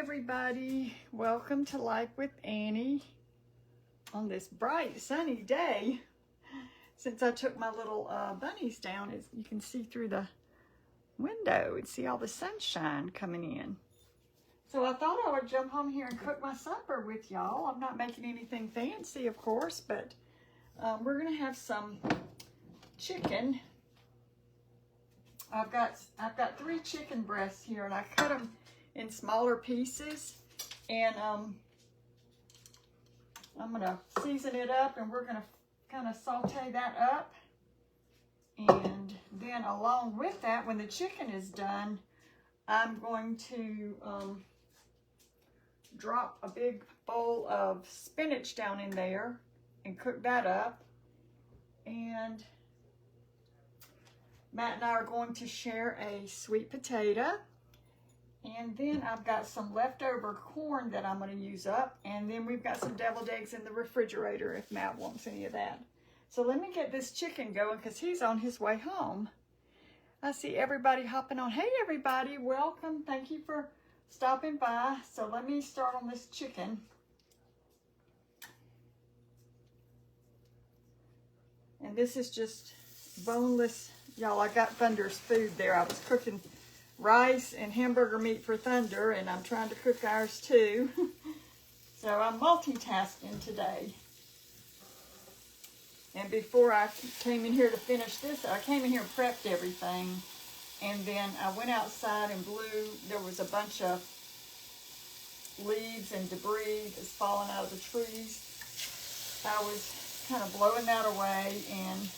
everybody. Welcome to Life with Annie on this bright sunny day. Since I took my little bunnies down, as you can see through the window and see all the sunshine coming in. So I thought I would jump on here and cook my supper with y'all. I'm not making anything fancy, of course, but we're gonna have some chicken. I've got 3 chicken breasts here, and I cut them in smaller pieces, and I'm gonna season it up, and we're gonna kind of saute that up. And then along with that, when the chicken is done, I'm going to drop a big bowl of spinach down in there and cook that up. And Matt and I are going to share a sweet potato. And then I've got some leftover corn that I'm going to use up. And then we've got some deviled eggs in the refrigerator if Matt wants any of that. So let me get this chicken going because he's on his way home. I see everybody hopping on. Hey everybody, welcome. Thank you for stopping by. So let me start on this chicken. And this is just boneless. Y'all, I got Thunder's food there. I was cooking rice and hamburger meat for Thunder, and I'm trying to cook ours too. So I'm multitasking today. And before I came in here to finish this, I came in here and prepped everything. And then I went outside and blew. There was a bunch of leaves and debris that's falling out of the trees. I was kind of blowing that away, and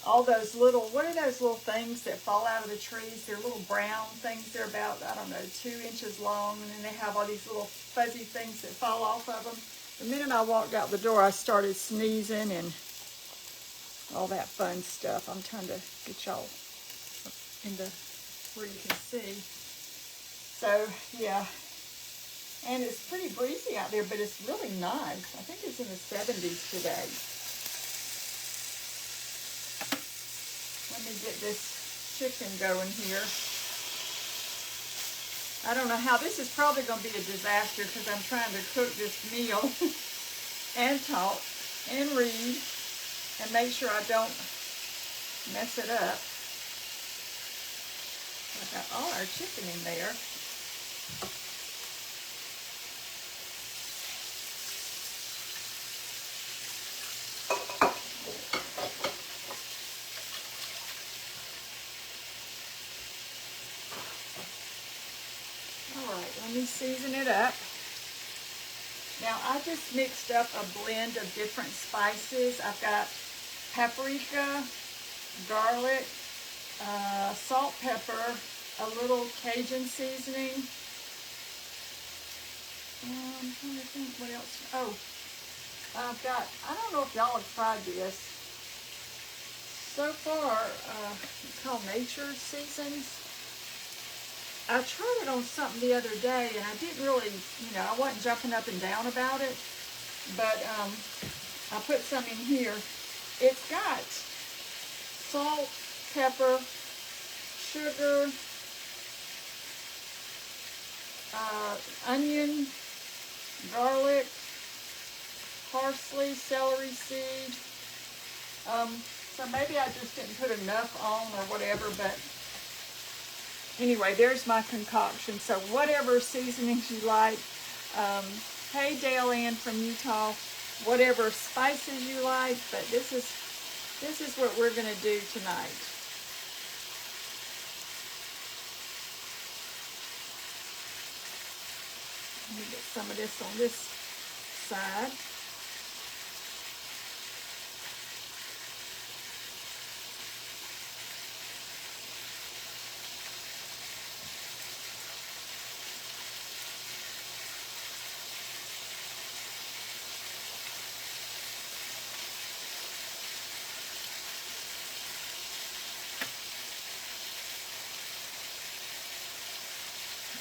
all those little, what are those little things that fall out of the trees? They're little brown things. They're about, I don't know, 2 inches long, and then they have all these little fuzzy things that fall off of them. The minute I walked out the door, I started sneezing and all that fun stuff. I'm trying to get y'all into where you can see. So, yeah. And it's pretty breezy out there, but it's really nice. I think it's in the 70s today. Let me get this chicken going here. I don't know how, this is probably going to be a disaster because I'm trying to cook this meal and talk and read and make sure I don't mess it up. I've got all our chicken in there. Let me season it up. Now I just mixed up a blend of different spices. I've got paprika, garlic, salt, pepper, a little Cajun seasoning. I'm trying to think what else. Oh, I've got, I don't know if y'all have tried this. So far, it's called Nature Seasons. I tried it on something the other day, and I didn't really, I wasn't jumping up and down about it, but I put some in here. It's got salt, pepper, sugar, onion, garlic, parsley, celery seed. So maybe I just didn't put enough on or whatever, but anyway, there's my concoction. So whatever seasonings you like, hey Dale Ann from Utah, whatever spices you like, but this is what we're gonna do tonight. Let me get some of this on this side.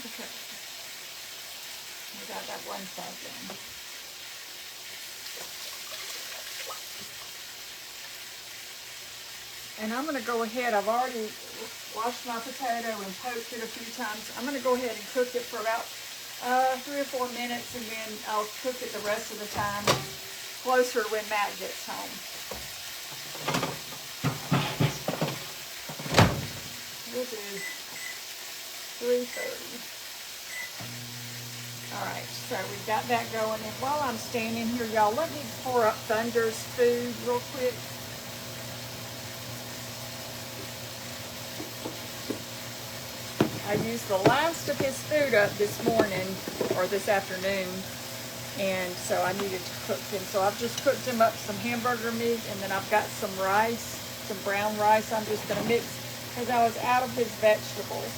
Okay, we got that one side done. And I'm going to go ahead, I've already washed my potato and poked it a few times. I'm going to go ahead and cook it for about 3 or 4 minutes, and then I'll cook it the rest of the time closer when Matt gets home. We'll do 3:30. All right, so we've got that going. And while I'm standing here, y'all, let me pour up Thunder's food real quick. I used the last of his food up this morning, or this afternoon, and so I needed to cook him. So I've just cooked him up some hamburger meat, and then I've got some rice, some brown rice I'm just gonna mix, because I was out of his vegetables.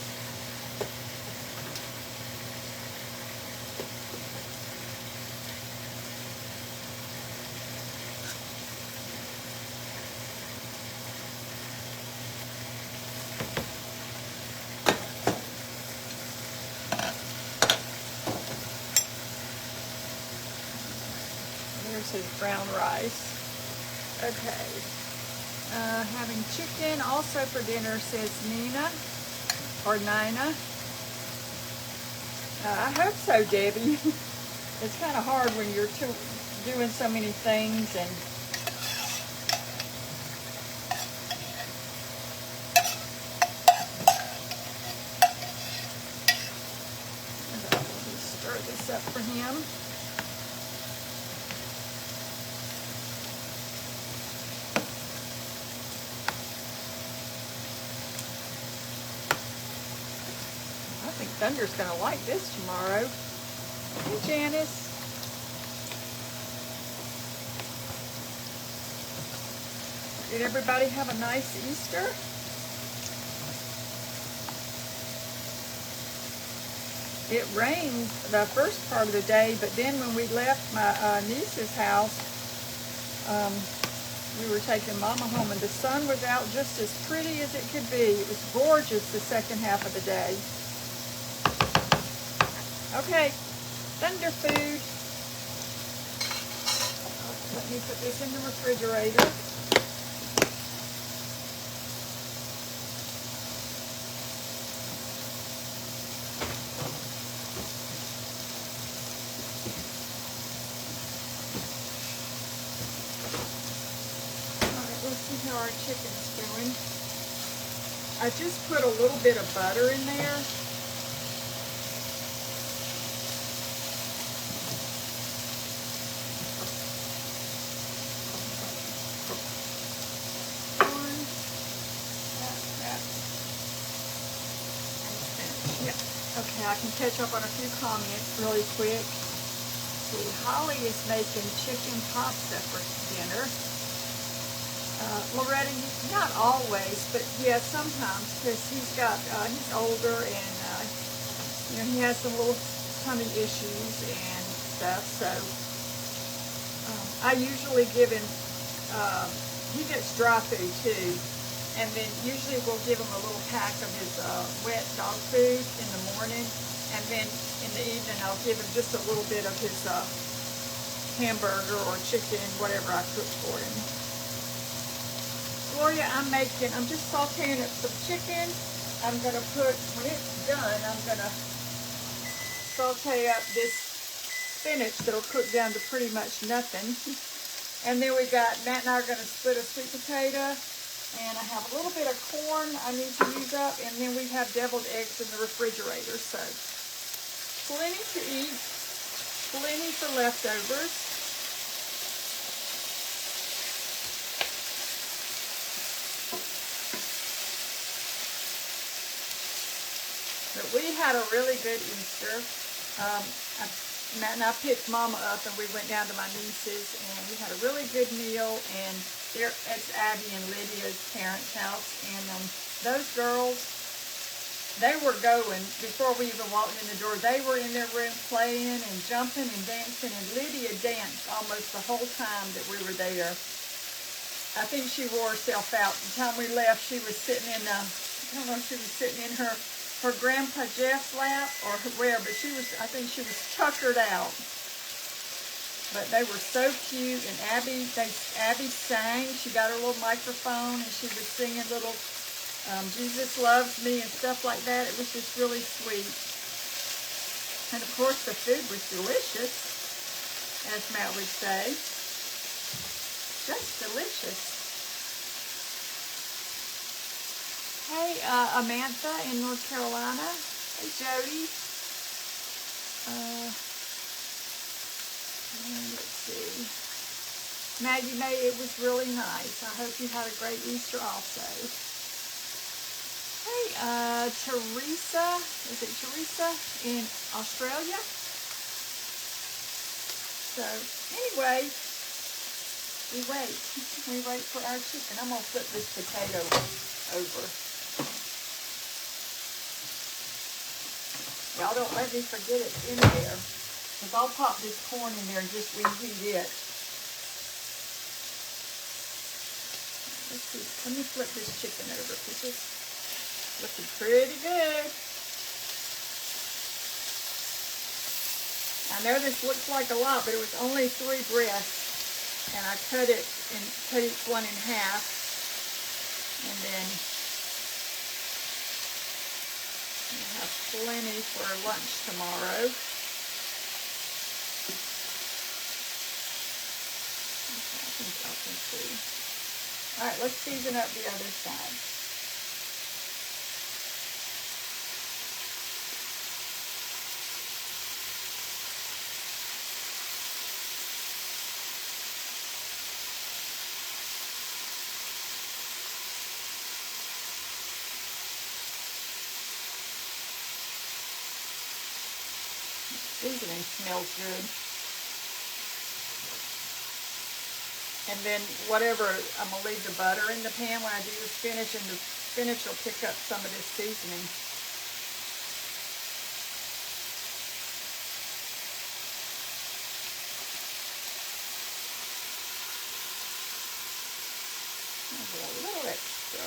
His brown rice. Okay. Having chicken also for dinner, says Nina or Nina. I hope so, Debbie. It's kind of hard when you're doing so many things and let me stir this up for him. I think Thunder's gonna like this tomorrow. Hey, Janice. Did everybody have a nice Easter? It rained the first part of the day, but then when we left my niece's house, we were taking Mama home, and the sun was out just as pretty as it could be. It was gorgeous the second half of the day. Okay, Thunder food. Let me put this in the refrigerator. See how our chicken's doing. I just put a little bit of butter in there. Yeah. Okay, I can catch up on a few comments really quick. See, Holly is making chicken pasta for dinner. Loretta, not always, but yeah, sometimes, because he's older and, he has some little tummy issues and stuff, so I usually give him, he gets dry food too, and then usually we'll give him a little pack of his wet dog food in the morning, and then in the evening I'll give him just a little bit of his hamburger or chicken, whatever I cook for him. Gloria, I'm just sauteing up some chicken. I'm going to put, when it's done, I'm going to saute up this spinach that'll cook down to pretty much nothing. And then Matt and I are going to split a sweet potato. And I have a little bit of corn I need to use up. And then we have deviled eggs in the refrigerator. So, plenty to eat, plenty for leftovers. But we had a really good Easter. Matt and I picked Mama up and we went down to my niece's and we had a really good meal, and it's Abby and Lydia's parents' house, and those girls, they were going, before we even walked in the door, they were in their room playing and jumping and dancing, and Lydia danced almost the whole time that we were there. I think she wore herself out. The time we left, she was sitting in, I don't know if she was sitting in her Grandpa Jeff's lap or where, but I think she was tuckered out. But they were so cute, and Abby sang. She got her little microphone, and she was singing little Jesus Loves Me and stuff like that. It was just really sweet. And of course, the food was delicious, as Matt would say. Just delicious. Hey, Amantha in North Carolina. Hey, Jody. Let's see. Maggie May, it was really nice. I hope you had a great Easter also. Hey, Teresa. Is it Teresa in Australia? So, anyway, we wait. We wait for our chicken. I'm going to flip this potato over. Y'all don't let me forget it's in there. Because I'll pop this corn in there and just reheat it. Let's see. Let me flip this chicken over because it's looking pretty good. I know this looks like a lot, but it was only 3 breasts. And I cut each one in half. And then we'll have plenty for lunch tomorrow. All right, let's season up the other side. Seasoning smells good. And then whatever, I'm going to leave the butter in the pan when I do the spinach, and the spinach will pick up some of this seasoning. There's a little extra.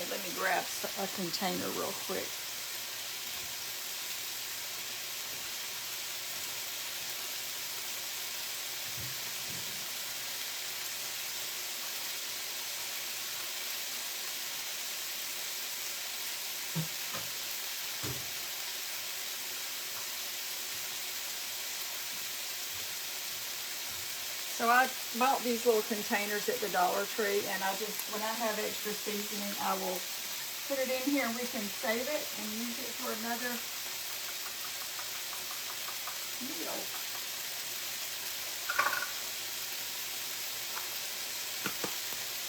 Let me grab a container real quick. So I bought these little containers at the Dollar Tree, and when I have extra seasoning, I will put it in here and we can save it and use it for another meal.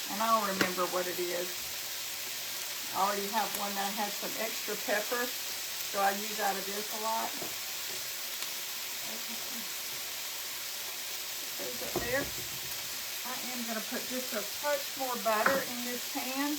And I'll remember what it is. I already have one that has some extra pepper, so I use out of this a lot. Okay. Those up there. I am going to put just a touch more butter in this pan.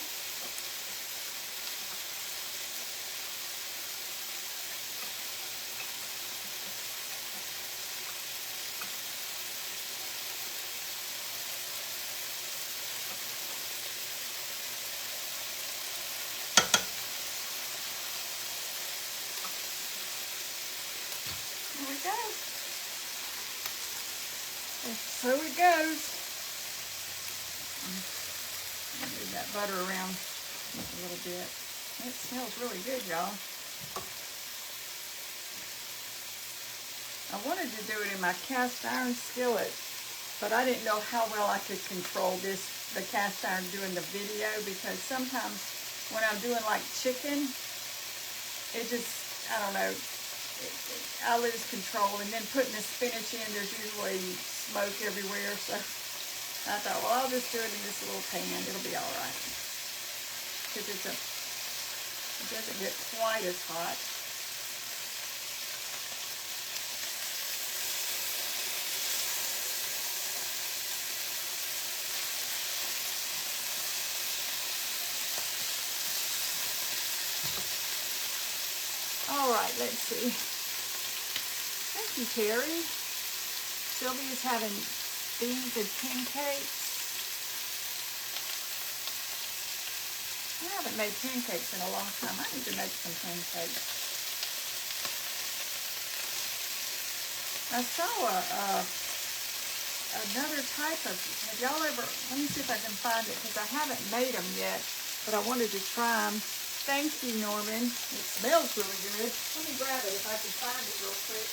Here we go. And so it goes. Move that butter around a little bit. It smells really good, y'all. I wanted to do it in my cast iron skillet, but I didn't know how well I could control the cast iron doing the video, because sometimes when I'm doing like chicken, it just, I don't know, I lose control. And then putting the spinach in, there's usually smoke everywhere, so I thought, well, I'll just do it in this little pan. It'll be all right, because it doesn't get quite as hot. All right, let's see. Thank you, Terry. Sylvia's having beans and pancakes. haven't made pancakes in a long time. I need to make some pancakes. I saw another type of, have y'all ever, let me see if I can find it because I haven't made them yet, but I wanted to try them. Thank you, Norman. It smells really good. Let me grab it if I can find it real quick.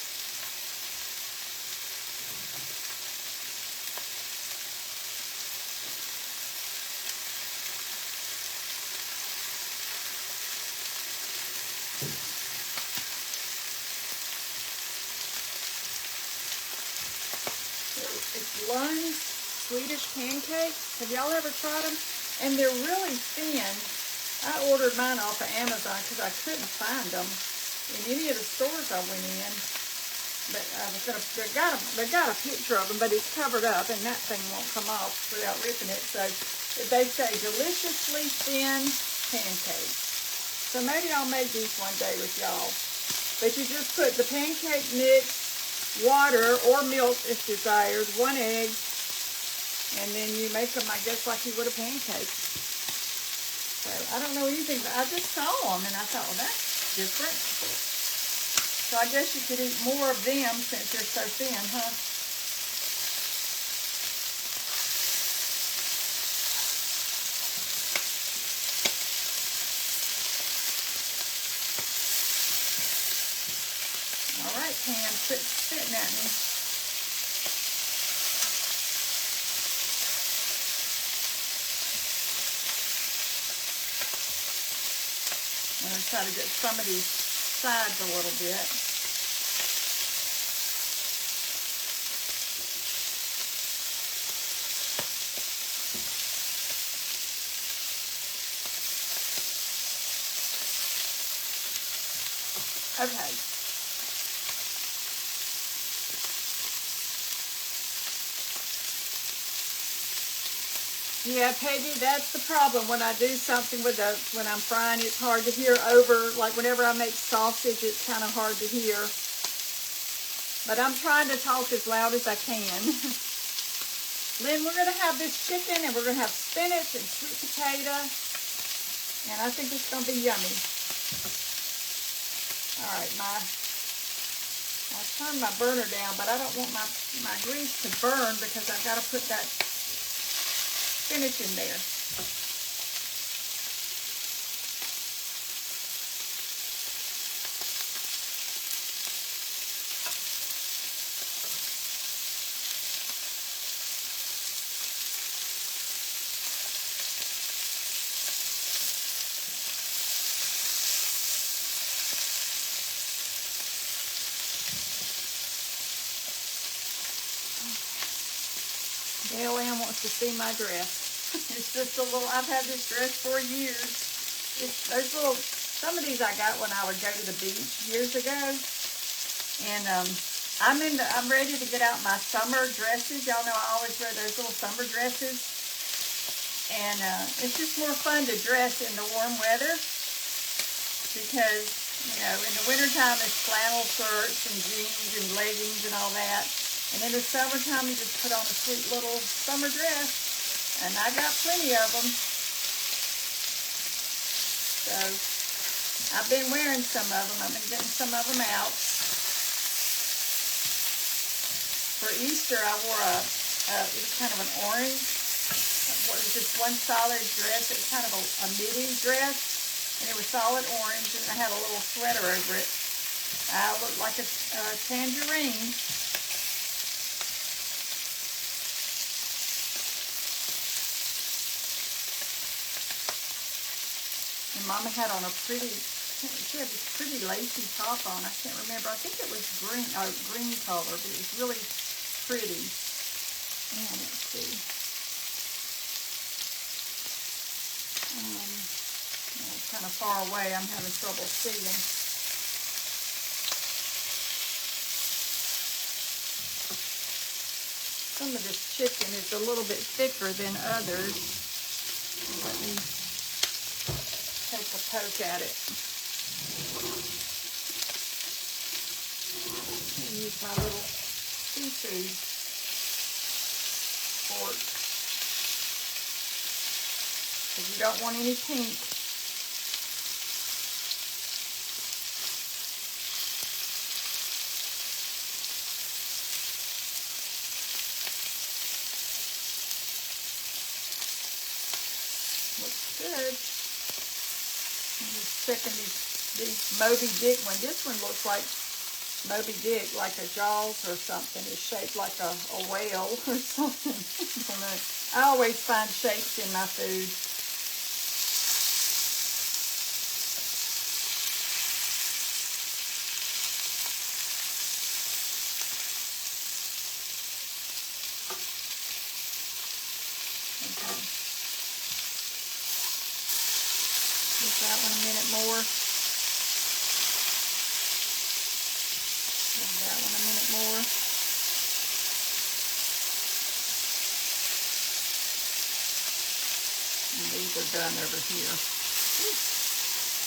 It's Lund's Swedish pancakes. Have y'all ever tried them? And they're really thin. I ordered mine off of Amazon because I couldn't find them in any of the stores I went in. But I was gonna, they got a picture of them, but it's covered up, and that thing won't come off without ripping it. So they say deliciously thin pancakes. So maybe I'll make these one day with y'all. But you just put the pancake mix, water or milk if desired, 1 egg, and then you make them, I guess, like you would a pancake. So I don't know anything, but I just saw them and I thought, well, that's different. So I guess you could eat more of them since they're so thin, huh? All right, Pam, quit spitting at me. I'm going to try to get some of these sides a little bit. Okay. Yeah, Peggy, that's the problem when I do something with when I'm frying, it's hard to hear over, like whenever I make sausage, it's kind of hard to hear. But I'm trying to talk as loud as I can. Lynn, we're going to have this chicken, and we're going to have spinach and sweet potato, and I think it's going to be yummy. All right, I turned my burner down, but I don't want my grease to burn because I've got to put that spinach in there. Dale Ann wants to see my dress. It's just a little, I've had this dress for years. There's some of these I got when I would go to the beach years ago. And I'm ready to get out my summer dresses. Y'all know I always wear those little summer dresses. And it's just more fun to dress in the warm weather. Because, you know, in the wintertime it's flannel shirts and jeans and leggings and all that. And in the summertime, you just put on a sweet little summer dress. And I got plenty of them. So, I've been wearing some of them. I've been getting some of them out. For Easter, I wore it was kind of an orange. It was just one solid dress. It was kind of a midi dress. And it was solid orange. And I had a little sweater over it. I looked like a tangerine. And Mama had on she had this pretty lacy top on. I can't remember. I think it was green color, but it was really pretty. And let's see. It's kind of far away. I'm having trouble seeing. Some of this chicken is a little bit thicker than others. Let me take a poke at it. Use my little seafood fork. Because you don't want any pink. good. I'm just checking these Moby Dick one. This one looks like Moby Dick, like a Jaws or something. It's shaped like a whale or something. I don't know. I always find shapes in my food. Okay. Give that one a minute more. Give that one a minute more. And these are done over here.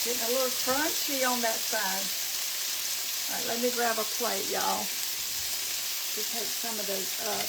Getting a little crunchy on that side. All right, let me grab a plate, y'all, to take some of those up.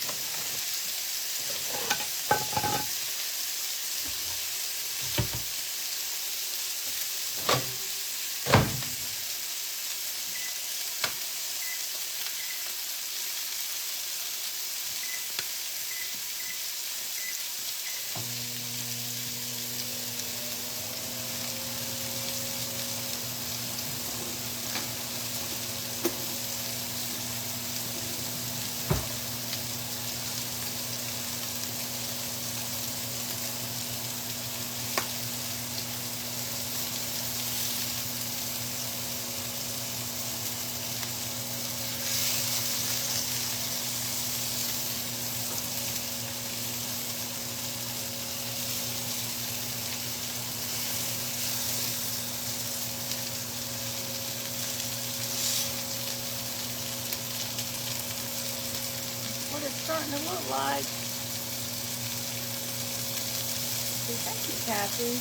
What it's starting to look like. Thank you, Kathy.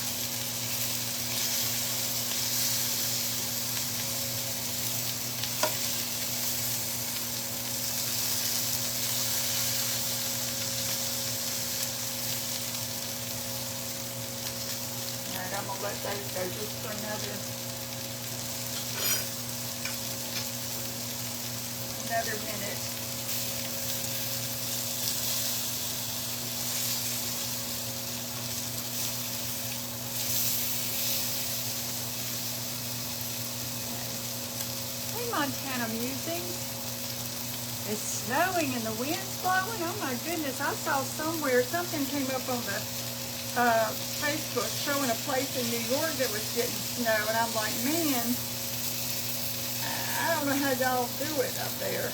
All right, I'm gonna let those go just for another minute. Montana Musing. It's snowing and the wind's blowing. Oh my goodness, I saw somewhere something came up on the Facebook showing a place in New York that was getting snow, and I'm like, man, I don't know how y'all do it up there.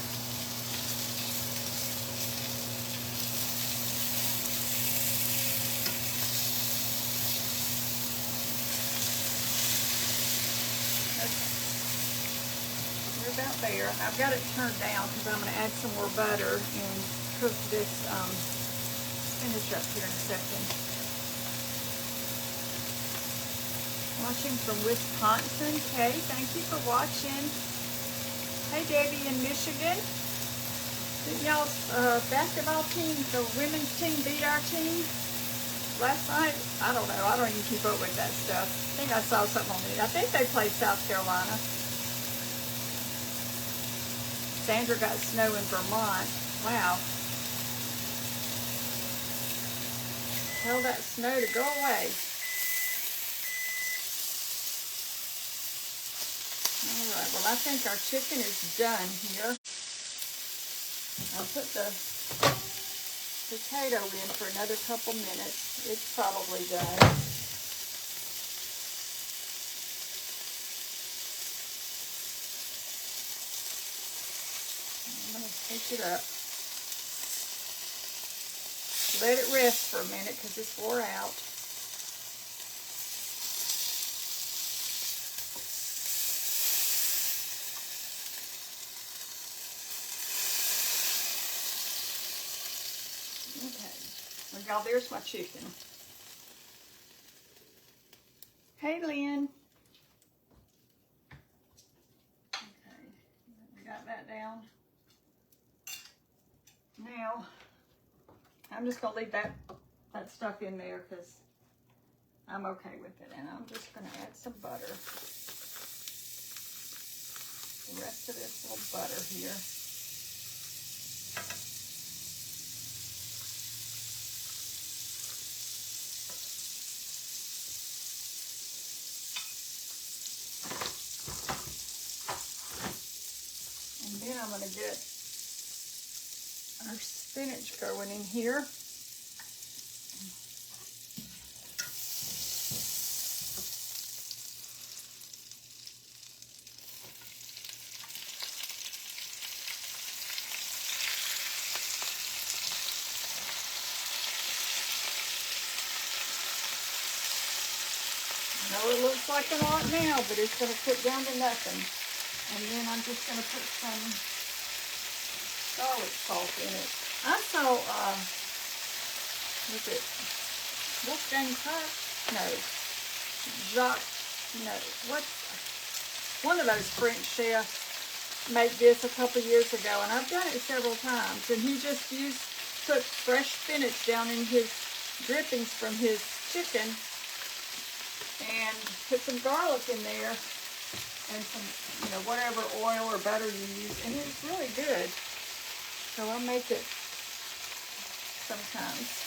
About there. I've got it turned down because I'm going to add some more butter and cook this spinach up here in a second. Watching from Wisconsin. Kay, thank you for watching. Hey, Debbie in Michigan. Did y'all's basketball team, the women's team, beat our team last night? I don't know. I don't even keep up with that stuff. I think I saw something on it. I think they played South Carolina. Sandra got snow in Vermont. Wow. Tell that snow to go away. All right, well, I think our chicken is done here. I'll put the potato in for another couple minutes. It's probably done. Pick it up. Let it rest for a minute because it's wore out. Okay. Well, y'all, there's my chicken. Hey, Lynn. Okay. We got that down. Now, I'm just going to leave that stuff in there because I'm okay with it. And I'm just going to add some butter. The rest of this little butter here. then I'm going to get our spinach going in here. I know it looks like a lot now, but it's going to cook down to nothing. And then I'm just going to put some garlic salt in it. I saw, was it Wolfgang Puck? No. Jacques, no. What's, one of those French chefs made this a couple years ago, and I've done it several times. And he just put fresh spinach down in his drippings from his chicken, and put some garlic in there and some, you know, whatever oil or butter you use, and it's really good. So I'll make it sometimes.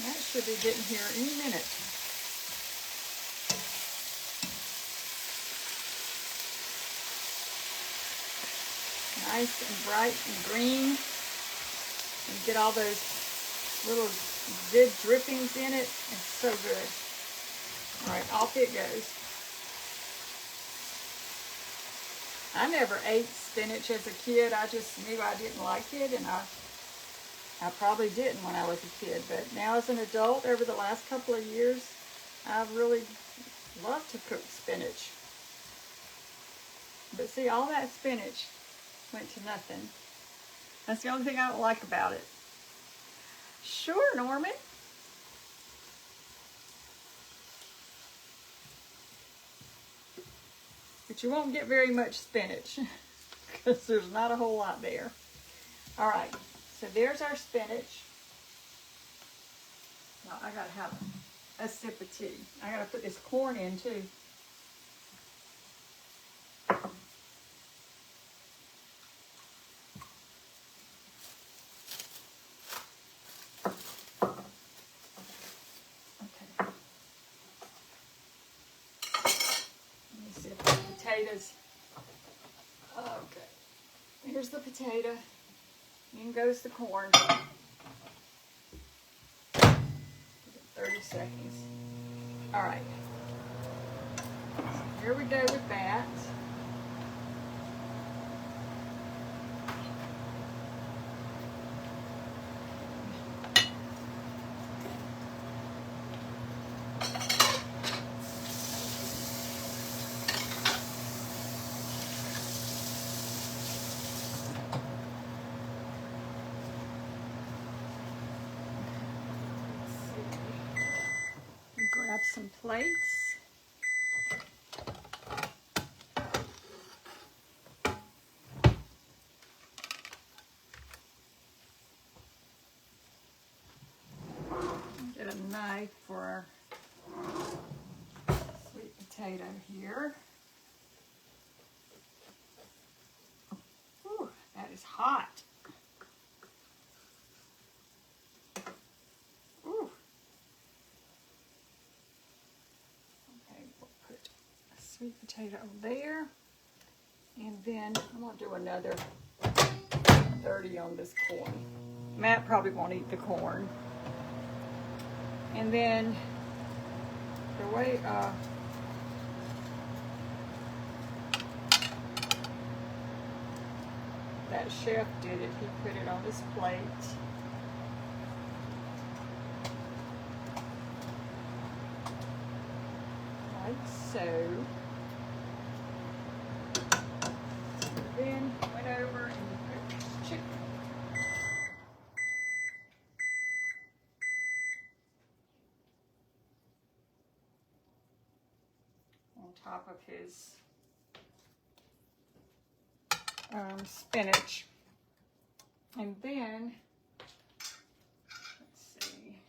That should be getting here any minute. Nice and bright and green, and get all those little good drippings in it. It's so good. All right, off it goes. I never ate spinach as a kid. I just knew I didn't like it, and I probably didn't when I was a kid. But now as an adult, over the last couple of years, I've really loved to cook spinach. But see, all that spinach went to nothing. That's the only thing I don't like about it. Sure, Norman. But you won't get very much spinach because there's not a whole lot there. All right, so there's our spinach. Now I gotta have a sip of tea. I gotta put this corn in too. Potatoes. Okay, here's the potato. In goes the corn. 30 seconds. All right. So here we go with that. Grab some plates. Get a knife for our sweet potato here. Ooh, that is hot. Sweet potato there, and then I'm going to do another 30 on this corn. Matt probably won't eat the corn. And then the way that chef did it, he put it on this plate. Like so. Then went over and put this chicken on top of his spinach. And then, let's see,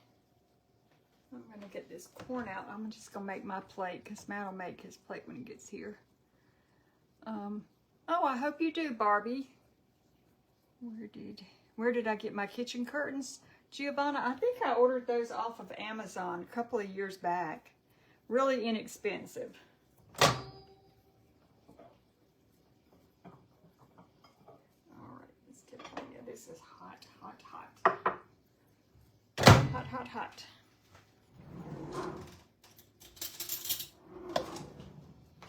I'm going to get this corn out. I'm just going to make my plate because Matt will make his plate when he gets here. Oh, I hope you do, Barbie. Where did I get my kitchen curtains? Giovanna, I think I ordered those off of Amazon a couple of years back. Really inexpensive. All right, let's get on. Yeah, this is hot, hot, hot. Hot, hot, hot.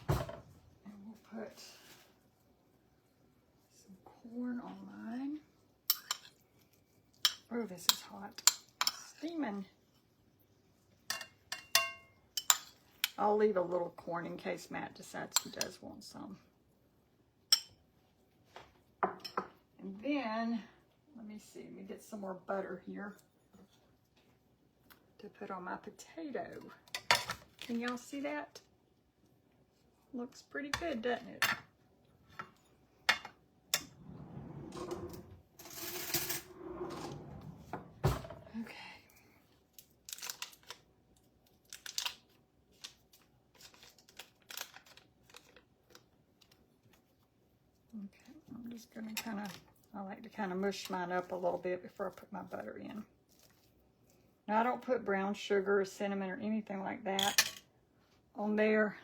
And we'll put some corn on mine. Oh, this is hot. Steaming. I'll leave a little corn in case Matt decides he does want some. And then, let me see, let me get some more butter here to put on my potato. Can y'all see that? Looks pretty good, doesn't it? Just gonna I like to kind of mush mine up a little bit before I put my butter in. Now I don't put brown sugar or cinnamon or anything like that on there.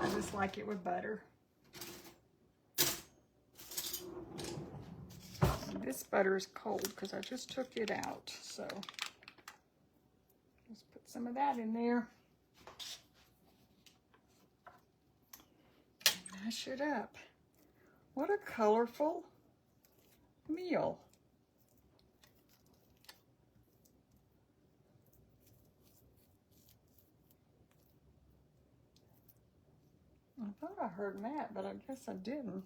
I just like it with butter. And this butter is cold because I just took it out. So let's put some of that in there. Mash it up. What a colorful meal. I thought I heard Matt, but I guess I didn't.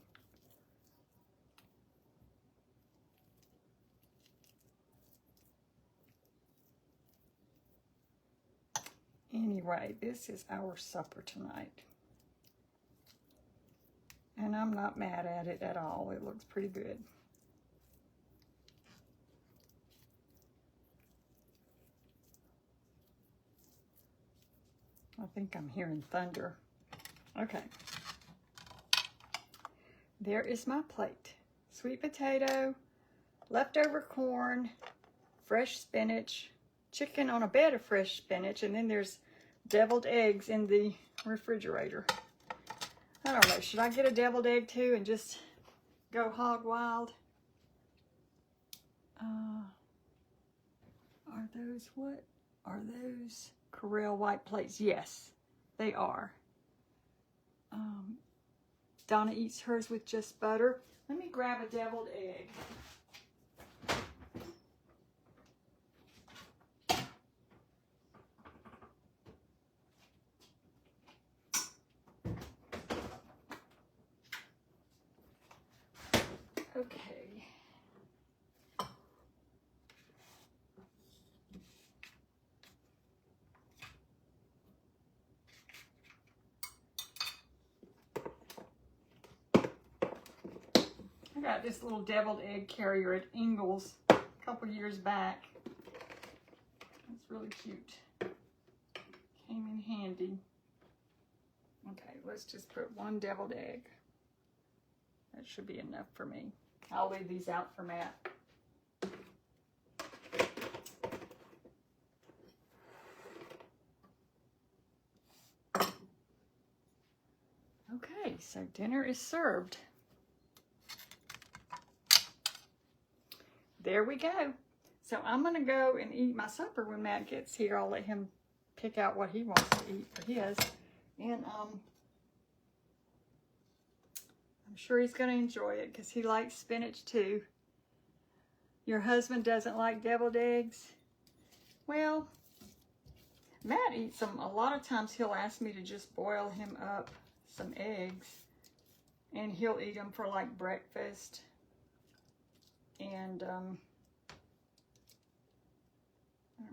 Anyway, this is our supper tonight. And I'm not mad at it at all. It looks pretty good. I think I'm hearing thunder. Okay. There is my plate. Sweet potato, leftover corn, fresh spinach, chicken on a bed of fresh spinach, and then there's deviled eggs in the refrigerator. I don't know, should I get a deviled egg too and just go hog wild? Are those, what? Are those Corelle white plates? Yes, they are. Donna eats hers with just butter. Let me grab a deviled egg. Okay. I got this little deviled egg carrier at Ingles a couple years back. It's really cute. Came in handy. Okay, let's just put one deviled egg. That should be enough for me. I'll leave these out for Matt. Okay, so dinner is served. There we go. So I'm going to go and eat my supper when Matt gets here. I'll let him pick out what he wants to eat for his. And I'm sure he's going to enjoy it because he likes spinach too. Your husband doesn't like deviled eggs? Well, Matt eats them. A lot of times he'll ask me to just boil him up some eggs. And he'll eat them for like breakfast. And I don't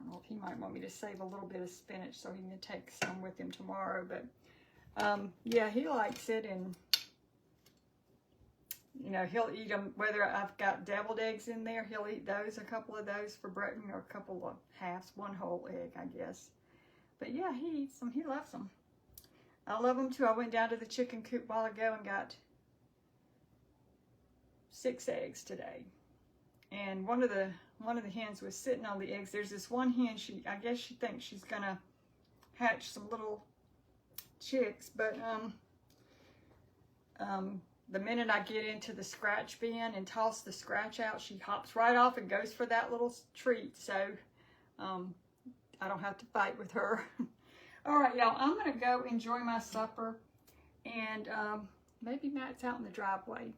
know if he might want me to save a little bit of spinach so he can take some with him tomorrow. But yeah, he likes it. And you know, he'll eat them, whether I've got deviled eggs in there, he'll eat those, a couple of those for breakfast, or a couple of halves, one whole egg, I guess. But yeah, he eats them, he loves them. I love them too. I went down to the chicken coop a while ago and got 6 eggs today. and one of the hens was sitting on the eggs. There's this one hen, I guess she thinks she's gonna hatch some little chicks, but the minute I get into the scratch bin and toss the scratch out, she hops right off and goes for that little treat. So I don't have to fight with her. All right, y'all, I'm gonna go enjoy my supper, and maybe Matt's out in the driveway.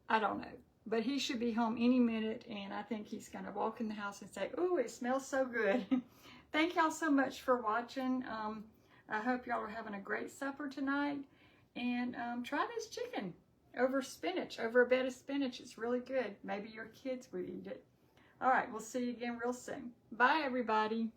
I don't know, but he should be home any minute, and I think he's gonna walk in the house and say, "Ooh, it smells so good." Thank y'all so much for watching. I hope y'all are having a great supper tonight, and try this chicken over spinach, over a bed of spinach. It's really good. Maybe your kids would eat it. All right, we'll see you again real soon. Bye, everybody.